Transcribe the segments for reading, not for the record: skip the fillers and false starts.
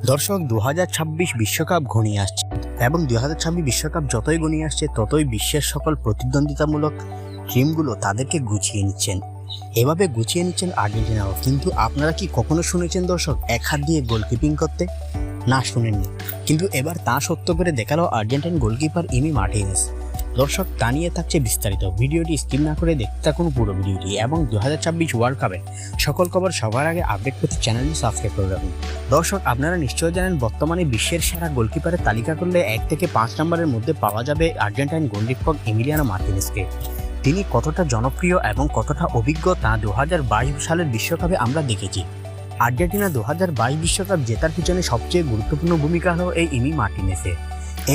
দর্শক 2026 বিশ্বকাপ ঘনিয়ে আসছে এবং 2026 বিশ্বকাপ যতই ঘনিয়ে আসছে ততই বিশ্বের সকল প্রতিদ্বন্দ্বিতামূলক টিমগুলো তাদেরকে গুছিয়ে নিচ্ছেন। এভাবে গুছিয়ে নিচ্ছেন আর্জেন্টিনাও। কিন্তু আপনারা কি কখনো শুনেছেন দর্শক এক হাত দিয়ে গোলকিপিং করতে? না, শুনেননি। কিন্তু এবার তা সত্য করে দেখালো আর্জেন্টিন গোলকিপার ইমি মার্টিনেজ। দর্শক, তা নিয়ে থাকছে বিস্তারিত। ভিডিওটি স্কিপ না করে দেখতে থাকুন পুরো ভিডিওটি এবং 2026 ওয়ার্ল্ড কাপের সকল খবর সবার আগে আপডেট পেতে চ্যানেলটি সাবস্ক্রাইব করে রাখুন। দর্শক, আপনারা নিশ্চয়ই জানেন বর্তমানে বিশ্বের সেরা গোলকিপারের তালিকা করলে 1 থেকে 5 নম্বরের মধ্যে পাওয়া যাবে আর্জেন্টাইন গোলরক্ষক এমিলিয়ানো মার্টিনেজকে। তিনি কতটা জনপ্রিয় এবং কতটা অভিজ্ঞ তা 2022 সালের বিশ্বকাপে আমরা দেখেছি। আর্জেন্টিনা 2022 বিশ্বকাপ জেতার পিছনে সবচেয়ে গুরুত্বপূর্ণ ভূমিকা হলো এই ইমি মার্টিনেজের।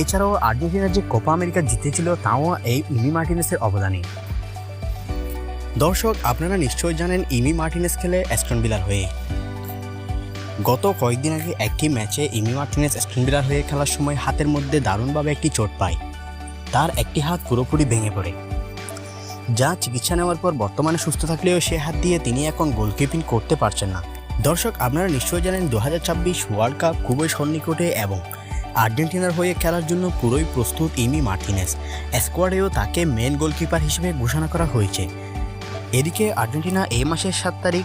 এছাড়াও আর্জেন্টিনা যে কোপা আমেরিকা জিতেছিল তাও এই ইমি মার্টিনেজের অবদানে। দর্শক, আপনারা নিশ্চয়ই জানেন ইমি মার্টিনেজ খেলে অ্যাস্টন ভিলার হয়ে। গত কয়েকদিন আগে একটি ম্যাচে ইমি মার্টিনেজ অ্যাস্টন ভিলার হয়ে খেলার সময় হাতের মধ্যে দারুণভাবে একটি চোট পায়। তার একটি হাত পুরোপুরি ভেঙে পড়ে, যা চিকিৎসা নেওয়ার পর বর্তমানে সুস্থ থাকলেও সে হাত দিয়ে তিনি এখন গোলকিপিং করতে পারছেন না। দর্শক, আপনারা নিশ্চয়ই জানেন 2026 ওয়ার্ল্ড কাপ খুবই সন্নিকটে এবং আর্জেন্টিনার হয়ে খেলার জন্য পুরোই প্রস্তুত ইমি মার্টিনেজ। স্কোয়াডেও তাকে মেন গোলকিপার হিসেবে ঘোষণা করা হয়েছে। এদিকে আর্জেন্টিনা এই মাসের 7 তারিখ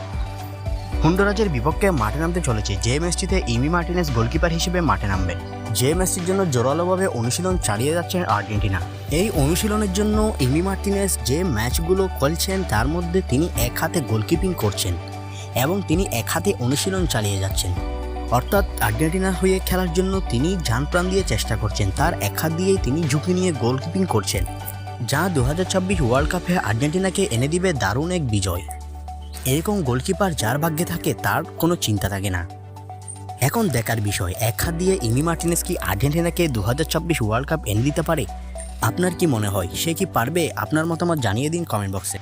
হন্ডুরাসের বিপক্ষে মাঠে নামতে চলেছে, যে ম্যাচটিতে ইমি মার্টিনেজ গোলকিপার হিসেবে মাঠে নামবেন। যে ম্যাচটির জন্য জোরালোভাবে অনুশীলন চালিয়ে যাচ্ছেন আর্জেন্টিনা। এই অনুশীলনের জন্য ইমি মার্টিনেজ যে ম্যাচগুলো খেলছেন তার মধ্যে তিনি এক হাতে গোলকিপিং করছেন এবং তিনি এক হাতে অনুশীলন চালিয়ে যাচ্ছেন। অর্থাৎ আর্জেন্টিনার হয়ে খেলার জন্য তিনি জানপ্রাণ দিয়ে চেষ্টা করছেন। তার এক হাত দিয়েই তিনি ঝুঁকি নিয়ে গোলকিপিং করছেন, যা 2026 ওয়ার্ল্ড কাপে আর্জেন্টিনাকে এনে দিবে দারুণ এক বিজয়। এরকম গোলকিপার যার ভাগ্যে থাকে তার কোনো চিন্তা থাকে না। এখন দেখার বিষয়, এক হাত দিয়ে ইমি মার্টিনেজ কি আর্জেন্টিনাকে 2026 ওয়ার্ল্ড কাপ এনে দিতে পারে? আপনার কি মনে হয়, সে কি পারবে? আপনার মতামত জানিয়ে দিন কমেন্ট বক্সে।